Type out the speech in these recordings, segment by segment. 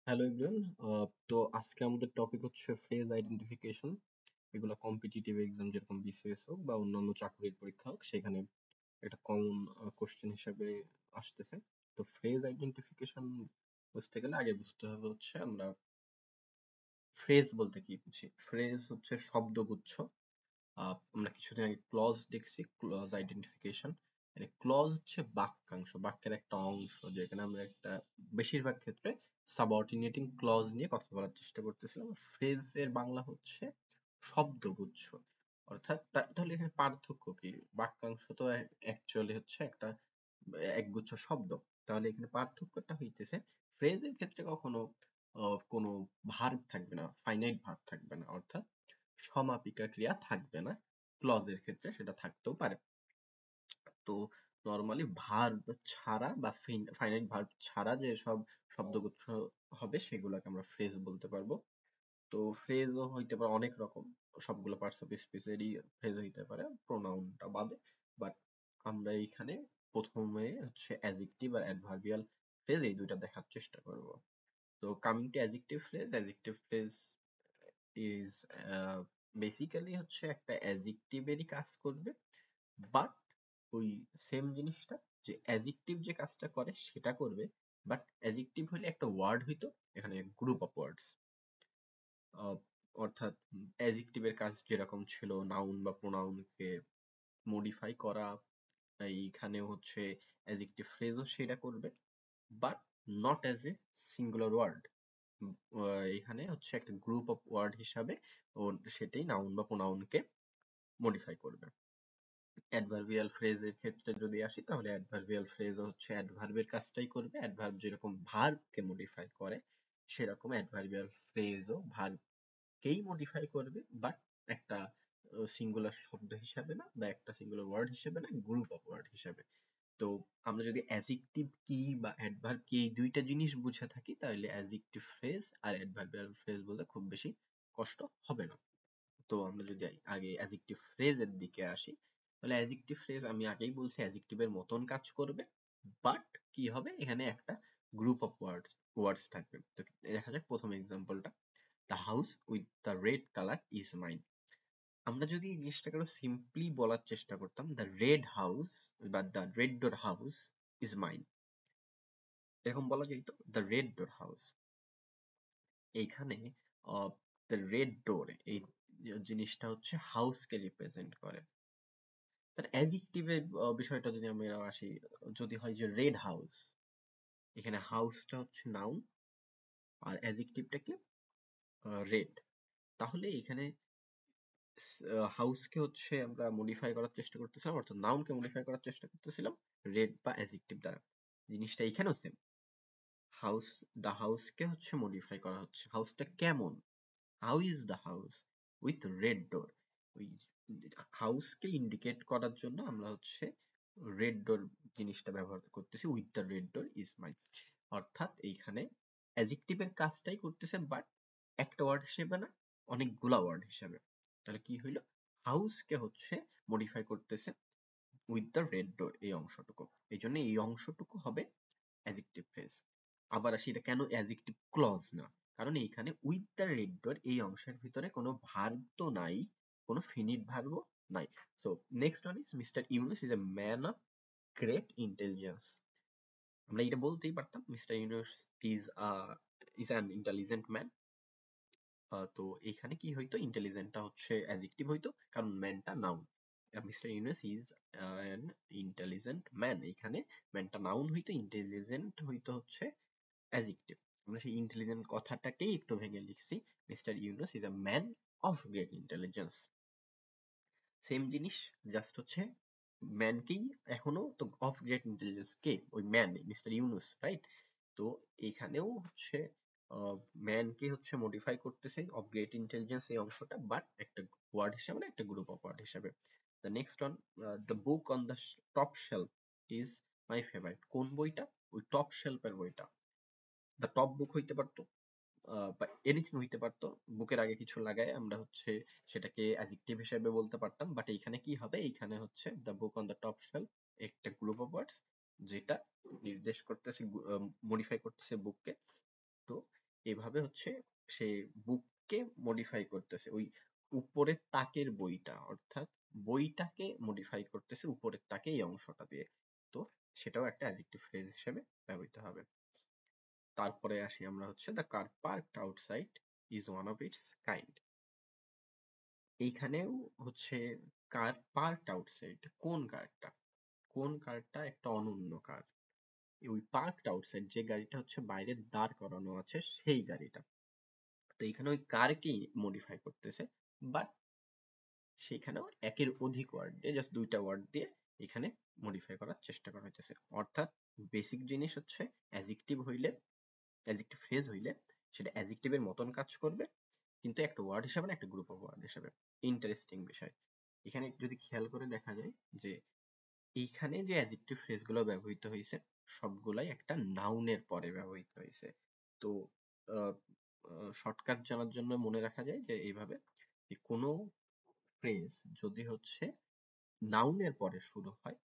Hello everyone. তো আজকে আমাদের টপিক হচ্ছে ফ্রেজ আইডেন্টিফিকেশন। এগুলো কম্পিটিটিভ এক্সাম যেরকম বিসিএস হোক বা অন্যান্য চাকরির পরীক্ষা হোক, সেখানে একটা কমন কোশ্চেন হিসেবে আসতেছে। তো ফ্রেজ আইডেন্টিফিকেশন বুঝতে গেলে আগে বুঝতে হবে হচ্ছে আমরা ফ্রেজ বলতে কি বুঝি। ফ্রেজ হচ্ছে শব্দগুচ্ছ। আমরা কিছুদিন আগে ক্লজ দেখছি, ক্লজ আইডেন্টিফিকেশন। মানে ক্লজ হচ্ছে বাক্যাংশ, বাক্যের একটা অংশ, যেখানে আমরা একটা বেশিরভাগ ক্ষেত্রে সাবঅর্ডিনেটিং ক্লজ নিয়ে কথা বলার চেষ্টা করতেছিলাম। ফ্রেজ এর বাংলা হচ্ছে শব্দগুচ্ছ। অর্থাৎ তাহলে এখানে পার্থক্য কি? বাক্যাংশ তো অ্যাকচুয়ালি হচ্ছে একটা একগুচ্ছ শব্দ। তাহলে এখানে পার্থক্যটা হইতেছে ফ্রেজের ক্ষেত্রে কখনো কোনো ভার্ব থাকবে না, ফাইনাইট ভার্ব থাকবে না, অর্থাৎ সমাপিকা ক্রিয়া থাকবে না। ক্লজের ক্ষেত্রে সেটা থাকতেও পারে। তো নরমালি ভার্ব ছাড়া বা ফাইনাইট ভার্ব ছাড়া যে সব শব্দগুচ্ছ হবে সেগুলোকে আমরা ফ্রেজ বলতে পারবো। তো ফ্রেজও হইতে পারে অনেক রকম, সবগুলো পার্টস অফ স্পিচেরই ফ্রেজ হইতে পারে, প্রোনাউনটা বাদে। বাট আমরা এইখানে প্রথমে হচ্ছে অ্যাডজেক্টিভ আর অ্যাডভার্বিয়াল ফ্রেজ এই দুইটা দেখার চেষ্টা করব। তো coming to adjective phrase is basically হচ্ছে একটা অ্যাডজেক্টিভেরই কাজ করবে, বাট ওই সেম জিনিসটা যে অ্যাডজেক্টিভ যে কাজটা করে সেটা করবে। বাট অ্যাডজেক্টিভ হলে একটা ওয়ার্ড হইতো, এখানে গ্রুপ অফ ওয়ার্ডস। অর্থাৎ অ্যাডজেক্টিভের কাজ যেরকম ছিল নাউন বা প্রোনাউনকে মডিফাই করা, এইখানে হচ্ছে অ্যাডজেক্টিভ ফ্রেজও সেটা করবে, but not as a singular word. এখানে হচ্ছে একটা গ্রুপ অফ ওয়ার্ড হিসাবে ও সেটাই নাউন বা প্রোনাউনকে মডিফাই করবে। অ্যাডভার্বিয়াল ফ্রেজের ক্ষেত্রে যদি আসি, তাহলে অ্যাডভার্বিয়াল ফ্রেজ হচ্ছে অ্যাডভার্বের কাজটাই করবে। অ্যাডভার্ব যেরকম ভার্বকে মডিফাই করে, সেরকম অ্যাডভার্বিয়াল ফ্রেজও ভার্বকেই মডিফাই করবে, বাট একটা সিঙ্গুলার শব্দ হিসাবে না, বা একটা সিঙ্গুলার ওয়ার্ড হিসেবে না, গ্রুপ অফ ওয়ার্ড হিসেবে। তো আমরা যদি অ্যাডজেক্টিভ কি বা অ্যাডভার্ব কি এই দুইটা জিনিস বুঝে থাকি, তাহলে অ্যাডজেক্টিভ ফ্রেজ আর অ্যাডভার্বিয়াল ফ্রেজ বলতে খুব বেশি কষ্ট হবে না। তো আমরা যদি আগে অ্যাডজেক্টিভ ফ্রেজের দিকে আসি, তাহলে অ্যাডজেক্টিভ ফ্রেজ আমি আগেই বলছি অ্যাডজেক্টিভের মতন কাজ করবে, বাট কি হবে, এখানে একটা গ্রুপ অফ ওয়ার্ডস থাকবে। তো দেখা যাক প্রথম এক্সাম্পলটা, the house with the red colour is mine. আমরা যদি এই জিনিসটাকে আরো সিম্পলি বলার চেষ্টা করতাম, দ্য রেড হাউস বা the red door house is mine, এরকম বলা যেত, দ্য রেড ডোর হাউস। এইখানে দ্য রেড ডোর এই জিনিসটা হচ্ছে হাউসকে রিপ্রেজেন্ট করে। তার অ্যাডজেক্টিভের বিষয়টা যদি আমরা আসি, যদি হয় যে রেড হাউস, এখানে হাউসটা হচ্ছে নাউন আর অ্যাডজেক্টিভটা কি, রেড। তাহলে এখানে হাউসকে হচ্ছে আমরা মডিফাই করার চেষ্টা করতেছিলাম, অর্থাৎ নাউনকে মডিফাই করার চেষ্টা করতেছিলাম রেড বা অ্যাডজেক্টিভ দ্বারা। জিনিসটা এখানেও সেম, হাউস, দ্য হাউসকে হচ্ছে মডিফাই করা হচ্ছে। হাউসটা কেমন, how is the house with red door. ওই হাউসকে ইন্ডিকেট করার জন্য আমরা হচ্ছে রেড ডোর জিনিসটা ব্যবহার করতেছি, with the red door is my. অর্থাৎ এইখানে অ্যাডজেক্টিভের কাজটাই করতেছে, বাট একটা ওয়ার্ড হিসেবে না, অনেকগুলা ওয়ার্ড হিসেবে। তাহলে কি হইলো, হাউসকে হচ্ছে মডিফাই করতেছে উইথ দ্য রেড ডোর এই অংশটুকু। এই জন্য এই অংশটুকু হবে অ্যাডজেক্টিভ ফ্রেজ। আবার আসি, এটা কেন অ্যাডজেক্টিভ ক্লজ না? কারণ এইখানে উইথ দ্য রেড ডট এই অংশের ভিতরে কোনো ভার্ব তো নাই, কোনো ফিনিট ভার্বও নাই। So next one is mister Yunus is a man of great intelligence. আমরা এটা বলতেই পারতাম, mister Yunus is is an intelligent man. তো এখানে কি হইতো, ইন্টেলিজেন্টটা হচ্ছে অ্যাডজেক্টিভ হইতো, কারণ ম্যানটা noun. Mister Yunus is an intelligent man, এখানে ম্যানটা নাউন হইতো, ইন্টেলিজেন্ট হইতো হচ্ছে অ্যাডজেক্টিভ। আমরা সেই ইন্টেলিজেন্ট কথাটাকেই একটু ভেঙে লিখছি, mister Yunus is a man of great intelligence. Same জিনিস, জাস্ট হচ্ছে ম্যানকেই এখনো তো, অফ গ্রেট ইন্টেলিজেন্স কে, ওই ম্যান মিস্টার ইউনুস, রাইট? তো এখানেও হচ্ছে ম্যানকে হচ্ছে মডিফাই করতেছে অফ গ্রেট ইন্টেলিজেন্স এই অংশটা, বাট একটা ওয়ার্ড হিসাবে না, একটা গ্রুপ অফ ওয়ার্ড হিসাবে। The next one, the book on the top shelf is my favourite. কোন বইটা? ওই টপ শেলফের বইটা। দ্য টপ বুক হইতে পারতো, বা এনিথিং হইতে পারতো, বুকের আগে কিছু লাগায় আমরা হচ্ছে সেটাকে অ্যাডজেক্টিভ হিসেবে বলতে পারতাম। বাট এইখানে কি হবে, এইখানে হচ্ছে the book on the top shelf একটা গ্রুপ অফ ওয়ার্ডস, যেটা নির্দেশ করতেছে, মডিফাই করতেছে বুককে। তো এভাবে হচ্ছে সে বুককে মডিফাই করতেছে, ওই উপরের তাকের বইটা, অর্থাৎ বইটাকে মডিফাই করতেছে উপরের তাকে এই অংশটা দিয়ে। তো সেটাও একটা অ্যাডজেক্টিভ ফ্রেজ হিসেবে ব্যবহৃত হবে। তারপরে আসি আমরা হচ্ছে the car parked outside is one of its kind. এইখানেও হচ্ছে কার পার্কড আউটসাইড, কোন কারটা, কোন কারটা একটা অনন্য কার, ওই পার্কড আউটসাইড যে গাড়িটা হচ্ছে বাইরে দাঁড় করানো আছে সেই গাড়িটা। তো এখানে ওই কারকেই মডিফাই করতেছে, বাট সেখানেও একের অধিক ওয়ার্ড দিয়ে, জাস্ট দুইটা ওয়ার্ড দিয়ে এখানে মডিফাই করার চেষ্টা করা হইতেছে। অর্থাৎ বেসিক জিনিস হচ্ছে অ্যাজেক্টিভ হইলে, অ্যাজেক্টিভ ফ্রেজ হইলে সেটা অ্যাজেক্টিভের মতন কাজ করবে, কিন্তু একটা ওয়ার্ড হিসাবে না, একটা গ্রুপ অফ ওয়ার্ড হিসাবে। ইন্টারেস্টিং বিষয়, এখানে যদি খেয়াল করে দেখা যায় যে এইখানে যে অ্যাডজেক্টিভ ফ্রেজগুলো ব্যবহৃত হয়েছে সবগুলাই একটা নাউনের পরে ব্যবহৃত হয়েছে। তো শর্টকাট জানার জন্য মনে রাখা যায় যে এইভাবে, যে কোনো ফ্রেজ যদি হচ্ছে নাউনের পরে শুরু হয়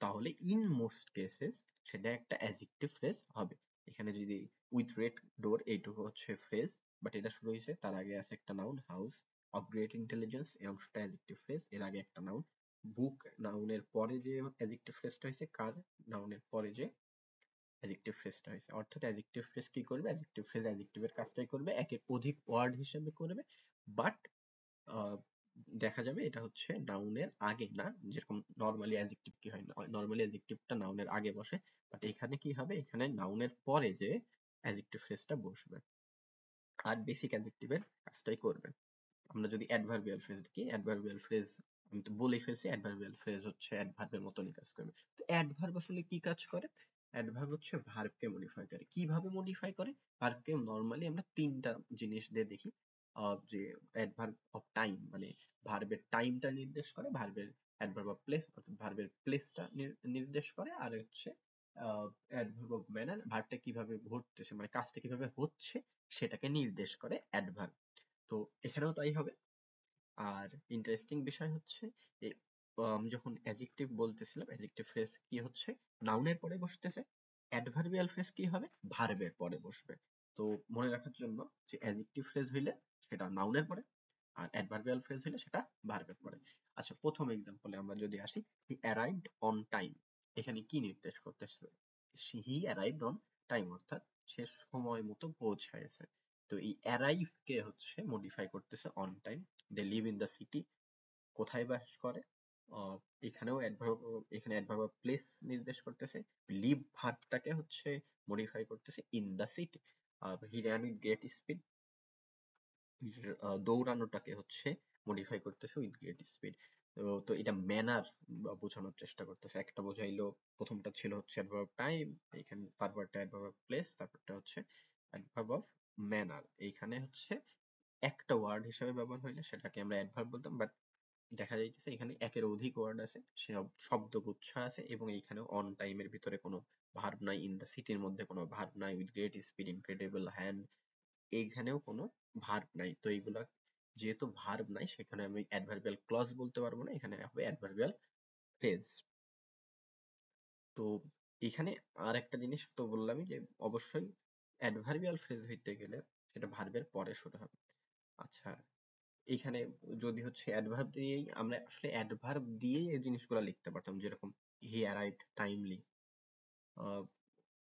তাহলে ইন মোস্ট কেসেস সেটা একটা অ্যাডজেক্টিভ ফ্রেজ হবে। এখানে যদি উইথ রেড ডোর এইটুকু হচ্ছে ফ্রেজ, বাট এটা শুরু হয়েছে তার আগে আছে একটা noun house of great intelligence, এই অংশটা অ্যাডজেক্টিভ ফ্রেজ, এর আগে একটা নাউন বুক, নাউনের পরে যে অ্যাডজেক্টিভ ফ্রেজটা হয়েছে কার, নাউনের পরে যে অ্যাডজেক্টিভ ফ্রেজটা হয়েছে। অর্থাৎ অ্যাডজেক্টিভ ফ্রেজ কি করবে, অ্যাডজেক্টিভ ফ্রেজ অ্যাডজেক্টিভের কাজটাই করবে, একের অধিক ওয়ার্ড হিসেবে করবে, বাট দেখা যাবে এটা হচ্ছে নাউনের আগে না, যেরকম নর্মালি অ্যাডজেক্টিভ কি হয়, নর্মালি অ্যাডজেক্টিভটা নাউনের আগে বসে, বাট এখানে কি হবে, এখানে নাউনের পরে যে অ্যাডজেক্টিভ ফ্রেজটা বসবে আর বেসিক অ্যাডজেক্টিভের কাজটাই করবে। আমরা যদি অ্যাডভার্বিয়াল ফ্রেজ দেখি, অ্যাডভার্বিয়াল ফ্রেজ আমি তো বলেই ফেলছি, অ্যাডভার্বিয়াল ফ্রেজ হচ্ছে অ্যাডভার্বের মতনই কাজ করবে। তো অ্যাডভার্ব আসলে কি কাজ করে, অ্যাডভার্ব হচ্ছে ভার্বকে মডিফাই করে। কিভাবে মডিফাই করে, ভার্বকে নরমালি আমরা তিনটা জিনিস দিয়ে দেখি। যে অ্যাডভার্ব অফ টাইম মানে ভার্বের টাইমটা নির্দেশ করে, ভার্বের অ্যাডভার্ব অফ প্লেস অর্থাৎ ভার্বের প্লেসটা নির্দেশ করে, আর হচ্ছে অ্যাডভার্ব অফ ম্যানার ভার্বটা কিভাবে ঘটতেছে মানে কাজটা কিভাবে হচ্ছে সেটাকে নির্দেশ করে অ্যাডভার্ব। তো এখানেও তাই হবে। আর ইন্টারেস্টিং বিষয় হচ্ছে এই আমি যখন অ্যাডজেক্টিভ বলতেছিলাম, অ্যাডজেক্টিভ ফ্রেজ কি হচ্ছে নাউনের পরে বসতেছে, অ্যাডভার্বিয়াল ফ্রেজ কি হবে ভার্বের পরে বসবে। তো মনে রাখার জন্য যে অ্যাডজেক্টিভ ফ্রেজ হইলে সেটা নাউনের পরে, আর অ্যাডভার্বিয়াল ফ্রেজ হইলে সেটা ভার্বের পরে। আচ্ছা, প্রথম এক্সাম্পলে আমরা যদি আসি, হি অ্যারাইভড অন টাইম, এখানে কি নির্দেশ করতেছে, হি অ্যারাইভড অন টাইম অর্থাৎ সে সময় মতো পৌঁছায়ছে। তো এই অ্যারাইভ কে হচ্ছে মডিফাই করতেছে on time, they live in the city, কোথায় বাস করে। আহ, এখানেও অ্যাডভার্ব, এখানে অ্যাডভার্ব অফ প্লেস নির্দেশ করতেছে, লিভ ভার্বটাকে হচ্ছে মডিফাই করতেছে in the city. He ran with great speed, দৌড়ানোটাকে হচ্ছে মডিফাই করতেছে উইথ গ্রেট স্পিড। তো এটা ম্যানার বোঝানোর চেষ্টা করতেছে, একটা বোঝাইলো, প্রথমটা ছিল হচ্ছে অ্যাডভার্ব টাইম, এখানে তারপরটা অ্যাডভার্ব অফ প্লেস, তারপরটা হচ্ছে অ্যাডভার্ব অফ ম্যানার। এইখানে হচ্ছে একটা ওয়ার্ড হিসেবে ব্যবহার হইলে সেটাকে আমরা অ্যাডভার্ব বলতাম, বাট দেখা যাইতেছে এখানে একের অধিক ওয়ার্ড আছে, সব শব্দগুচ্ছ আছে, এবং এইখানেও অন টাইমের ভিতরে কোনো ভার্ব নাই, ইন দ্য সিটির মধ্যে কোনো ভার্ব নাই, with great speed, incredible hand এইখানেও কোনো ভার্ব নাই। তো এইগুলা যেহেতু ভার্ব নাই সেখানে আমি অ্যাডভার্বিয়াল ক্লজ বলতে পারবো না, এখানে হবে অ্যাডভার্বিয়াল ফ্রেজ। তো এখানে আর একটা জিনিস তো বললামই যে অবশ্যই অ্যাডভার্বিয়াল ফ্রেজ হইতে গেলে সেটা ভার্বের পরে শুরু হবে। আচ্ছা, এখানে যদি হচ্ছে অ্যাডভার্ব দিয়েই আমরা আসলে অ্যাডভার্ব দিয়েই এই জিনিসগুলো লিখতে পারতাম, যেরকম হি অ্যারাইভড টাইমলি,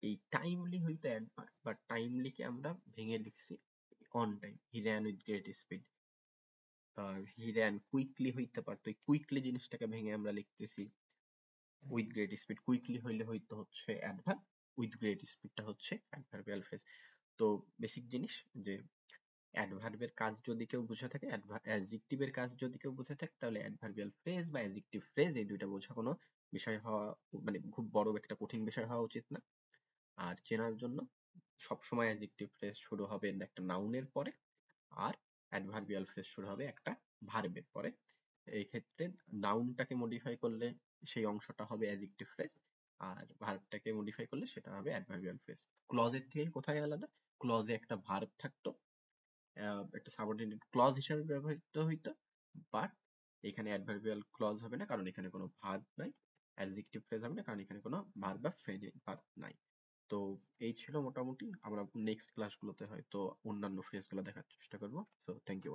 এই টাইমলি হইতো অ্যাডভার্ব, বাট টাইমলিকে আমরা ভেঙে লিখছি on time, he ran with great speed. He ran quickly হইতে পারতো, এই কুইকলি জিনিসটাকে ভেঙে আমরা লিখতেছি উইথ গ্রেট স্পিড, কুইকলি হইলে হইতো হচ্ছে অ্যাডভার্ব, উইথ গ্রেট স্পিডটা হচ্ছে অ্যাডভার্বিয়াল ফ্রেজ। তো বেসিক জিনিস যে অ্যাডভার্বের কাজ যদি কেউ বুঝে থাকে, অ্যাডজেক্টিভের কাজ যদি কেউ বুঝে থাকে, তাহলে অ্যাডভার্বিয়াল ফ্রেজ বা অ্যাডজেক্টিভ ফ্রেজ এই দুইটা বোঝা কোনো বিষয় হওয়া মানে খুব বড় একটা কঠিন বিষয় হওয়া উচিত না। আর চেনার জন্য সবসময় অ্যাডজেক্টিভ ফ্রেজ শুরু হবে একটা নাউনের পরে, আর অ্যাডভার্বিয়াল ফ্রেজ শুরু হবে একটা ভার্বের পরে। এই ক্ষেত্রে নাউনটাকে মডিফাই করলে সেই অংশটা হবে অ্যাডজেক্টিভ ফ্রেজ, আর ভার্বটাকে মডিফাই করলে সেটা হবে অ্যাডভার্বিয়াল ফ্রেজ। ক্লজের থেকে কোথায় আলাদা, ক্লজে একটা ভার্ব থাকতো, একটা সাবঅর্ডিনেট ক্লজ হিসেবে ব্যবহৃত হইতো, বাট এখানে অ্যাডভার্বিয়াল ক্লজ হবে না কারণ এখানে কোনো ভার্ব নাই, অ্যাডজেক্টিভ ফ্রেজ হবে না কারণ এখানে কোনো ভার্ব বা ভার্ব নাই। তো এই ছিল মোটামুটি। আমরা নেক্সট ক্লাসগুলোতে হয়তো অন্যান্য ফ্রেজগুলো দেখার চেষ্টা করব। So thank you.